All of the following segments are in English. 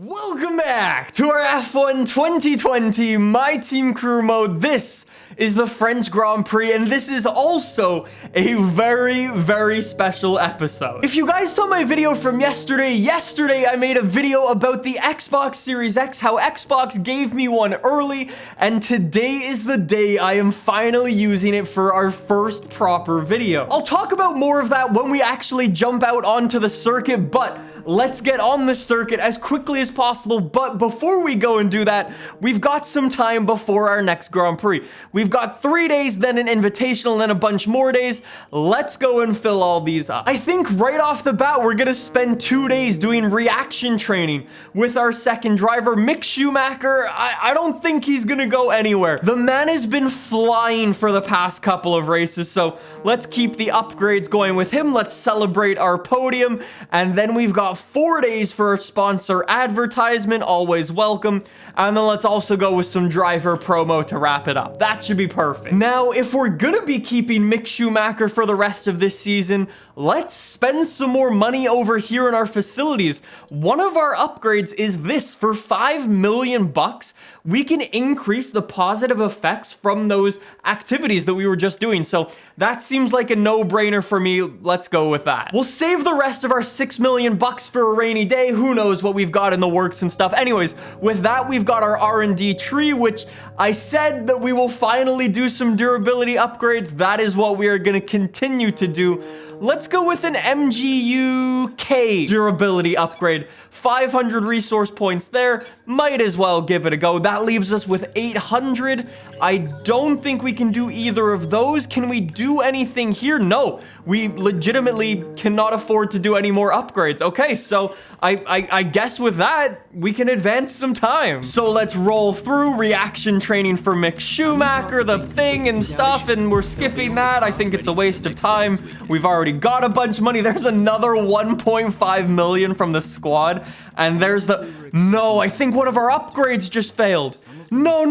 Welcome back to our F1 2020 My Team Crew mode. This is the French Grand Prix, and this is also a very special episode. If you guys saw my video from yesterday I made a video about the Xbox Series X, how Xbox gave me one early, and today is the day I am finally using it for our first proper video. I'll talk about more of that when we actually jump out onto the circuit, but let's get on the circuit as quickly as possible. But before we go and do that, we've got some time before our next Grand Prix. We've got 3 days, then an invitational, then a bunch more days. Let's go and fill all these up. I think right off the bat, we're gonna spend 2 days doing reaction training with our second driver, Mick Schumacher. I don't think he's gonna go anywhere. The man has been flying for the past couple of races, so let's keep the upgrades going with him. Let's celebrate our podium, and then we've got 4 days for a sponsor advertisement, always welcome. And then let's also go with some driver promo to wrap it up. That should be perfect. Now, if we're gonna be keeping Mick Schumacher for the rest of this season, let's spend some more money over here in our facilities. One of our upgrades is this. For 5 million bucks, we can increase the positive effects from those activities that we were just doing. So that seems like a no-brainer for me. Let's go with that. We'll save the rest of our 6 million bucks for a rainy day. Who knows what we've got in the works and stuff. Anyways, with that, we've got our R&D tree, which I said that we will finally do some durability upgrades. That is what we are going to continue to do. Let's go with an MGU-K durability upgrade. 500 resource points there. Might as well give it a go. That leaves us with 800. I don't think we can do either of those. Can we do anything here? No, we legitimately cannot afford to do any more upgrades. Okay, so I guess with that, we can advance some time. So let's roll through reaction training for Mick Schumacher, the thing and stuff, and we're skipping that. I think it's a waste of time. We've already got a bunch of money. There's another 1.5 million from the squad, and there's the... No, I think one of our upgrades just failed. No,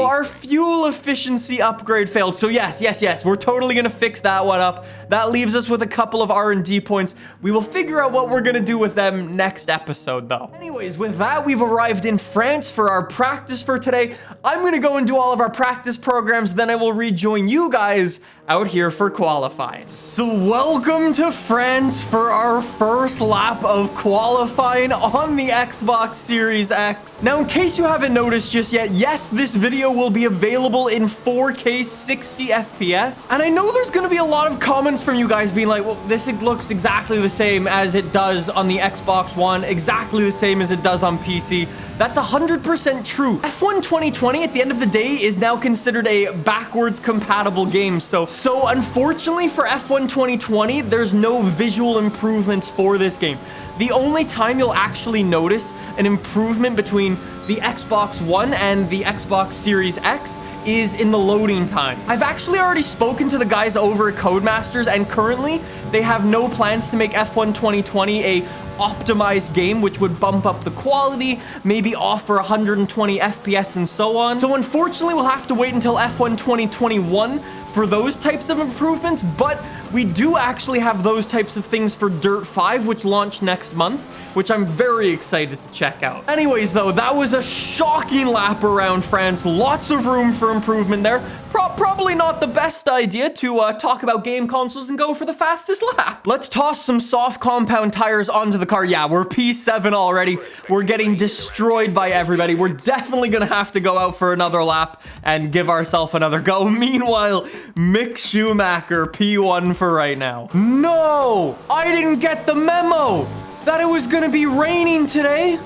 our fuel efficiency upgrade failed. So yes, we're totally gonna fix that one up. That leaves us with a couple of R&D points. We will figure out what we're gonna do with them next episode, though. Anyways, with that, we've arrived in France for our practice for today. I'm gonna go and do all of our practice programs, then I will rejoin you guys out here for qualifying. So welcome to France for our first lap of qualifying on the Xbox Series X. Now, in case you haven't noticed just yet, yes, this video will be available in 4K 60 FPS. And I know there's gonna be a lot of comments from you guys being like, well, this looks exactly the same as it does on the Xbox One, exactly the same as it does on PC. That's 100% true. F1 2020, at the end of the day, is now considered a backwards compatible game. So unfortunately for F1 2020, there's no visual improvements for this game. The only time you'll actually notice an improvement between the Xbox One and the Xbox Series X is in the loading time. I've actually already spoken to the guys over at Codemasters, and currently they have no plans to make F1 2020 a optimized game, which would bump up the quality, maybe offer 120 FPS and so on. So unfortunately, we'll have to wait until F1 2021 for those types of improvements, but we do actually have those types of things for Dirt 5, which launch next month, which I'm very excited to check out. Anyways, though, that was a shocking lap around France. Lots of room for improvement there. Probably not the best idea to talk about game consoles and go for the fastest lap. Let's toss some soft compound tires onto the car. Yeah, we're P7 already. We're getting destroyed by everybody. We're definitely gonna have to go out for another lap and give ourselves another go. Meanwhile, Mick Schumacher, P1 for right now. No, I didn't get the memo that it was gonna be raining today.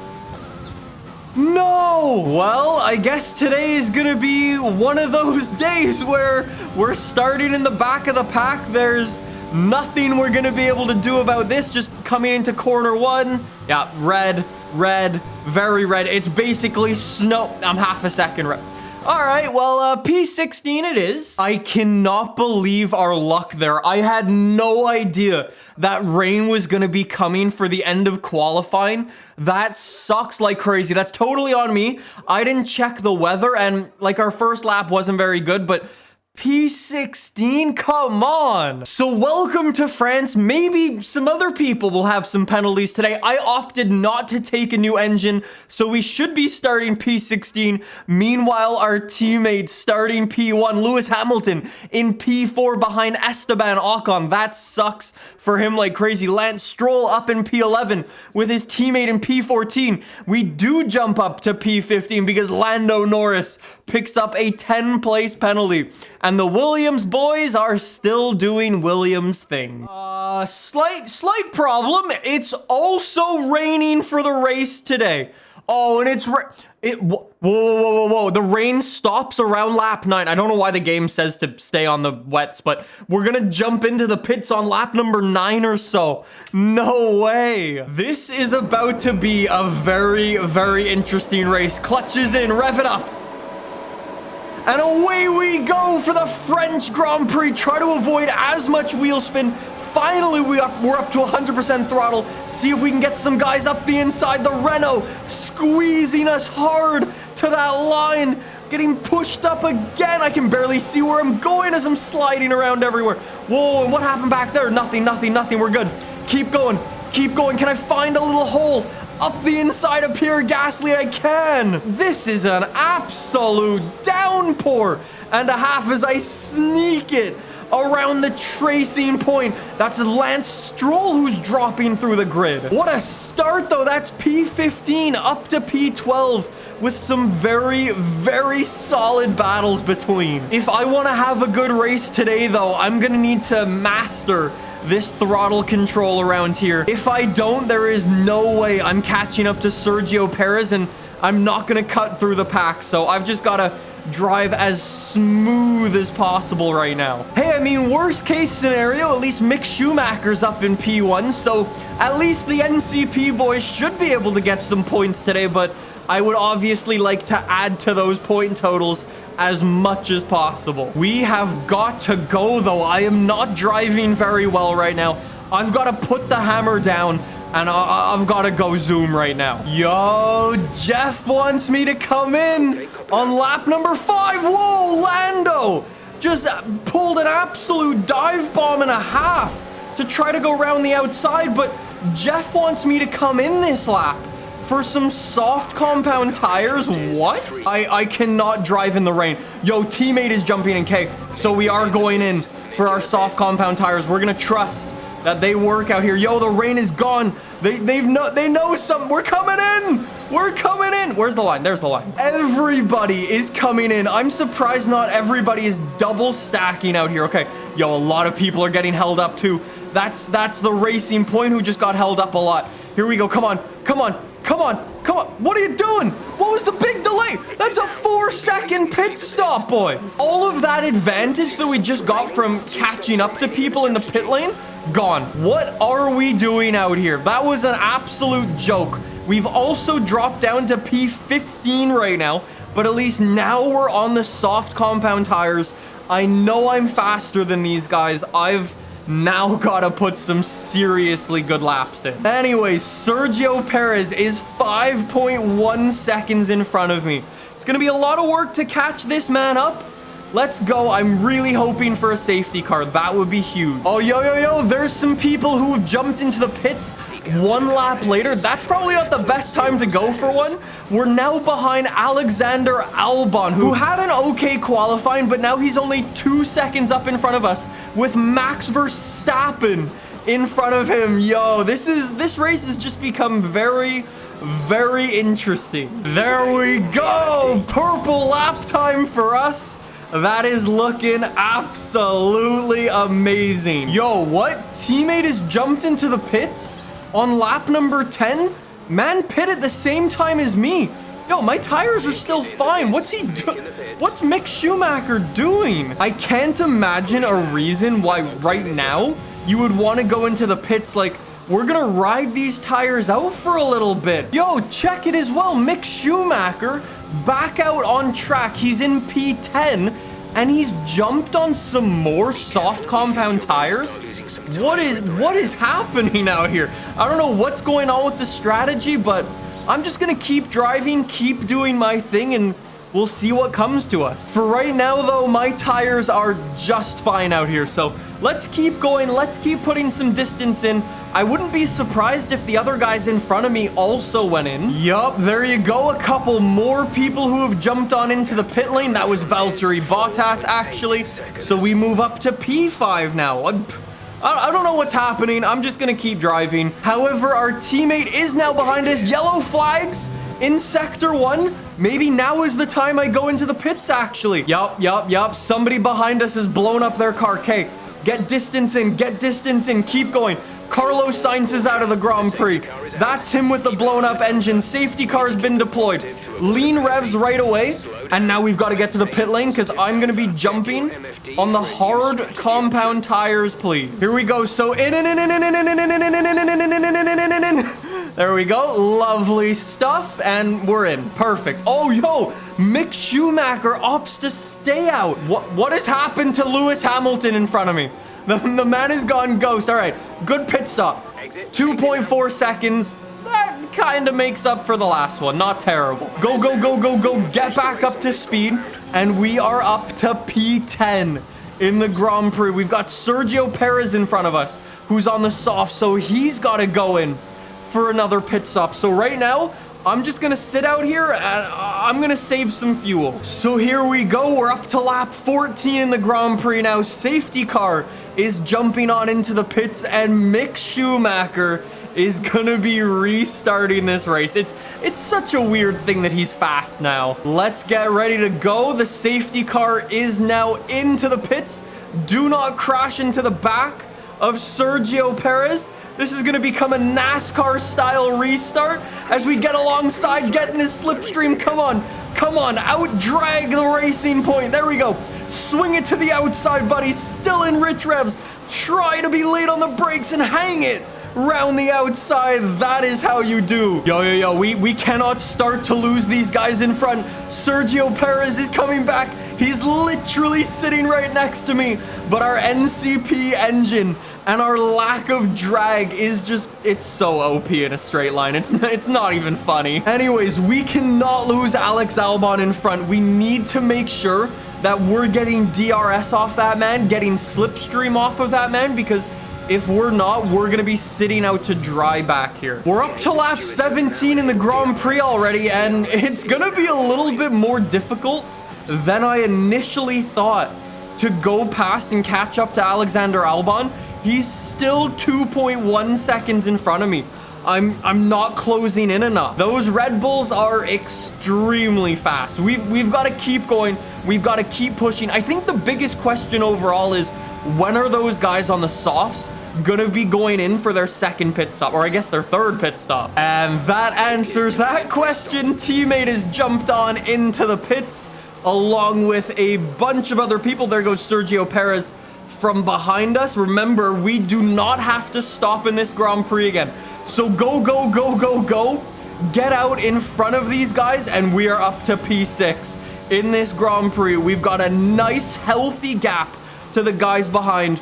No! Well, I guess today is gonna be one of those days where we're starting in the back of the pack. There's nothing we're gonna be able to do about this. Just coming into corner one. Yeah, red, very red. It's basically snow. I'm half a second red. All right, well, P16 it is. I cannot believe our luck there. I had no idea that rain was gonna be coming for the end of qualifying. That sucks like crazy. That's totally on me. I didn't check the weather, and like our first lap wasn't very good, but P16? Come on. So welcome to France. Maybe some other people will have some penalties today. I opted not to take a new engine, so we should be starting P16. Meanwhile, our teammate starting P1, Lewis Hamilton, in P4 behind Esteban Ocon. That sucks for him like crazy. Lance Stroll up in P11 with his teammate in P14. We do jump up to P15 because Lando Norris picks up a 10th-place penalty. And the Williams boys are still doing Williams thing. Slight problem. It's also raining for the race today. Oh, and whoa. The rain stops around lap 9. I don't know why the game says to stay on the wets, but we're gonna jump into the pits on lap number 9 or so. No way. This is about to be a very, very interesting race. Clutches in, rev it up. And away we go for the French Grand Prix. Try to avoid as much wheel spin. Finally, we're up to 100% throttle. See if we can get some guys up the inside. The Renault squeezing us hard to that line. Getting pushed up again. I can barely see where I'm going as I'm sliding around everywhere. Whoa, and what happened back there? Nothing. We're good. Keep going. Can I find a little hole? Up the inside of Pierre Gasly, I can. This is an absolute downpour and a half as I sneak it around the tracing point. That's Lance Stroll who's dropping through the grid. What a start, though. That's P15 up to P12 with some very, very solid battles between. If I want to have a good race today, though, I'm going to need to master this throttle control around here. If I don't, there is no way I'm catching up to Sergio Perez, and I'm not gonna cut through the pack, so I've just gotta drive as smooth as possible right now. Hey, I mean, worst case scenario, at least Mick Schumacher's up in P1, so at least the NCP boys should be able to get some points today, but I would obviously like to add to those point totals as much as possible. We have got to go, though. I am not driving very well right now. I've got to put the hammer down, and I've got to go zoom right now. Yo, Jeff wants me to come in on lap number 5. Whoa, Lando just pulled an absolute dive bomb and a half to try to go around the outside, but Jeff wants me to come in this lap for some soft compound tires. What? I cannot drive in the rain. Yo, teammate is jumping in K. So we are going in for our soft compound tires. We're gonna trust that they work out here. Yo, the rain is gone. They know something. We're coming in. Where's the line? There's the line. Everybody is coming in. I'm surprised not everybody is double stacking out here. Okay. Yo, a lot of people are getting held up too. That's the Racing Point who just got held up a lot. Here we go. Come on. What are you doing? What was the big delay? That's a 4-second pit stop, boys. All of that advantage that we just got from catching up to people in the pit lane, gone. What are we doing out here? That was an absolute joke. We've also dropped down to P15 right now, but at least now we're on the soft compound tires. I know I'm faster than these guys. I've now gotta put some seriously good laps in. Anyways, Sergio Perez is 5.1 seconds in front of me. It's gonna be a lot of work to catch this man up. Let's go. I'm really hoping for a safety car. That would be huge. Oh, yo. There's some people who have jumped into the pits 1 lap later. That's probably not the best time to go for one. We're now behind Alexander Albon, who had an okay qualifying, but now he's only 2 seconds up in front of us with Max Verstappen in front of him. Yo, this race has just become very, very interesting. There we go. Purple lap time for us. That is looking absolutely amazing. Yo, what? Teammate has jumped into the pits on lap number 10? Man pit at the same time as me. Yo, my tires are still fine. What's he doing? What's Mick Schumacher doing? I can't imagine a reason why right now you would want to go into the pits. Like, we're gonna ride these tires out for a little bit. Yo, check it as well. Mick Schumacher back out on track. He's in P10 and he's jumped on some more soft compound tires. What is happening out here? I don't know what's going on with the strategy, but I'm just gonna keep driving, keep doing my thing, and we'll see what comes to us. For right now, though, my tires are just fine out here. So let's keep going. Let's keep putting some distance in. I wouldn't be surprised if the other guys in front of me also went in. Yup, there you go. A couple more people who have jumped on into the pit lane. That was Valtteri Bottas, actually. So we move up to P5 now. I don't know what's happening. I'm just going to keep driving. However, our teammate is now behind us. Yellow flags in Sector 1. Maybe now is the time I go into the pits, actually. Yup. Somebody behind us has blown up their car. Okay, get distance in. Keep going. Carlos Sainz is out of the Grand Prix. That's him with the blown up engine. Safety car has been deployed. Lean revs right away. And now we've got to get to the pit lane because I'm going to be jumping on the hard compound tires, please. Here we go. So in. There we go. Lovely stuff. And we're in. Perfect. Oh, yo. Mick Schumacher opts to stay out. What has happened to Lewis Hamilton in front of me? The man has gone ghost. All right, good pit stop. 2.4 seconds. That kind of makes up for the last one. Not terrible. Go. Get back up to speed. And we are up to P10 in the Grand Prix. We've got Sergio Perez in front of us, who's on the soft, so he's got to go in for another pit stop. So right now, I'm just going to sit out here and I'm going to save some fuel. So here we go. We're up to lap 14 in the Grand Prix now. Safety car is jumping on into the pits and Mick Schumacher is going to be restarting this race. It's such a weird thing that he's fast now. Let's get ready to go. The safety car is now into the pits. Do not crash into the back of Sergio Perez. This is going to become a NASCAR-style restart as we get alongside, get in his slipstream. Come on, out-drag the racing point. There we go. Swing it to the outside, buddy. Still in rich revs. Try to be late on the brakes and hang it round the outside. That is how you do. Yo. We cannot start to lose these guys in front. Sergio Perez is coming back. He's literally sitting right next to me. But our NCP engine and our lack of drag is just, it's so OP in a straight line. It's not even funny. Anyways, we cannot lose Alex Albon in front. We need to make sure that we're getting DRS off that man, getting slipstream off of that man, because if we're not, we're going to be sitting out to dry back here. We're up to lap 17 in the Grand Prix already, and it's going to be a little bit more difficult than I initially thought to go past and catch up to Alexander Albon. He's still 2.1 seconds in front of me. I'm not closing in enough. Those Red Bulls are extremely fast. We've got to keep going. We've got to keep pushing. I think the biggest question overall is, when are those guys on the softs gonna be going in for their second pit stop, or I guess their third pit stop? And that answers that question. Teammate has jumped on into the pits along with a bunch of other people. There goes Sergio Perez from behind us. Remember, we do not have to stop in this Grand Prix again. So go. Get out in front of these guys, and we are up to P6 in this Grand Prix. We've got a nice, healthy gap to the guys behind.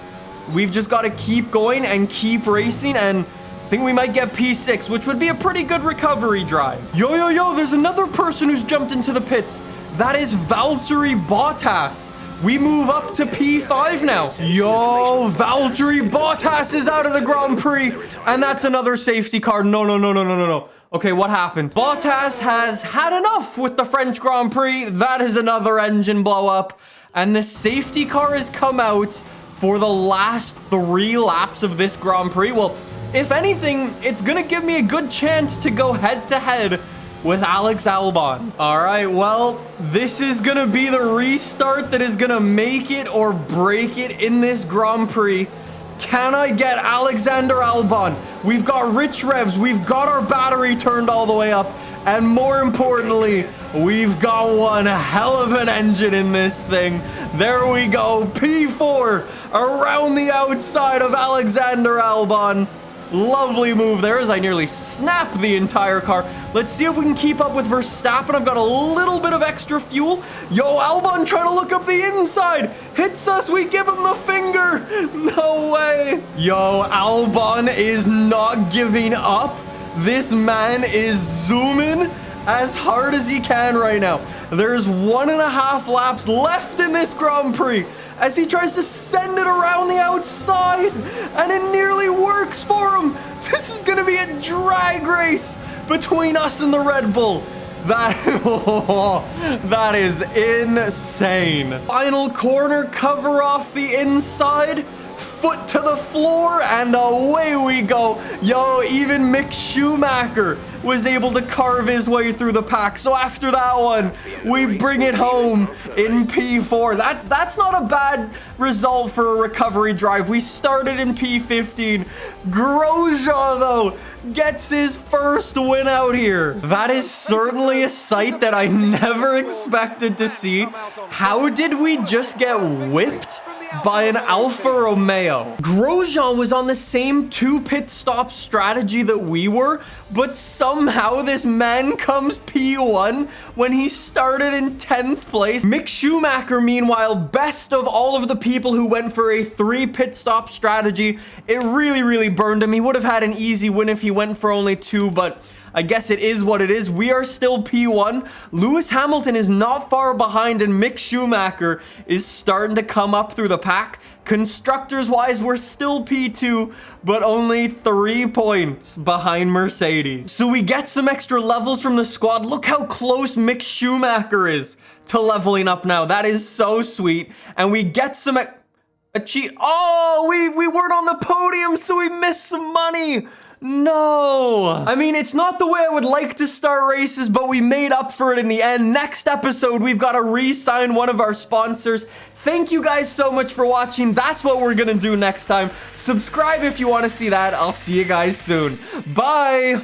We've just got to keep going and keep racing, and I think we might get P6, which would be a pretty good recovery drive. Yo, there's another person who's jumped into the pits. That is Valtteri Bottas. We move up to P5 now. Yo, Valtteri Bottas is out of the Grand Prix, and that's another safety car. No. Okay, what happened? Bottas has had enough with the French Grand Prix. That is another engine blow up, and the safety car has come out for the last 3 laps of this Grand Prix. Well, if anything, it's gonna give me a good chance to go head-to-head with Alex Albon. All right, well, this is gonna be the restart that is gonna make it or break it in this Grand Prix. Can I get Alexander Albon? We've got rich revs, we've got our battery turned all the way up, and more importantly, we've got one hell of an engine in this thing. There we go, P4 around the outside of Alexander Albon. Lovely move there as I nearly snapped the entire car. Let's see if we can keep up with Verstappen. I've got a little bit of extra fuel. Yo, Albon trying to look up the inside. Hits us, we give him the finger. No way. Yo, Albon is not giving up. This man is zooming as hard as he can right now. There's 1.5 laps left in this Grand Prix as he tries to send it around the outside, and it nearly works for him. This is gonna be a drag race between us and the Red Bull. That is insane. Final corner, cover off the inside, foot to the floor, and away we go. Yo, even Mick Schumacher was able to carve his way through the pack. So after that one, we bring it home in P4. That's not a bad result for a recovery drive. We started in P15. Grosjean, though, gets his first win out here. That is certainly a sight that I never expected to see. How did we just get whipped by an Alfa Romeo? Grosjean was on the same 2 pit stop strategy that we were, but somehow this man comes P1 when he started in 10th place. Mick Schumacher, meanwhile, best of all of the people who went for a 3 pit stop strategy. It really burned him. He would have had an easy win if he went for only 2, but I guess it is what it is. We are still P1. Lewis Hamilton is not far behind, and Mick Schumacher is starting to come up through the pack. Constructors-wise, we're still P2, but only 3 points behind Mercedes. So we get some extra levels from the squad. Look how close Mick Schumacher is to leveling up now. That is so sweet. And we get some a cheat. Oh, we weren't on the podium, so we missed some money. No. I mean, it's not the way I would like to start races, but we made up for it in the end. Next episode, we've got to re-sign one of our sponsors. Thank you guys so much for watching. That's what we're gonna do next time. Subscribe if you want to see that. I'll see you guys soon. Bye.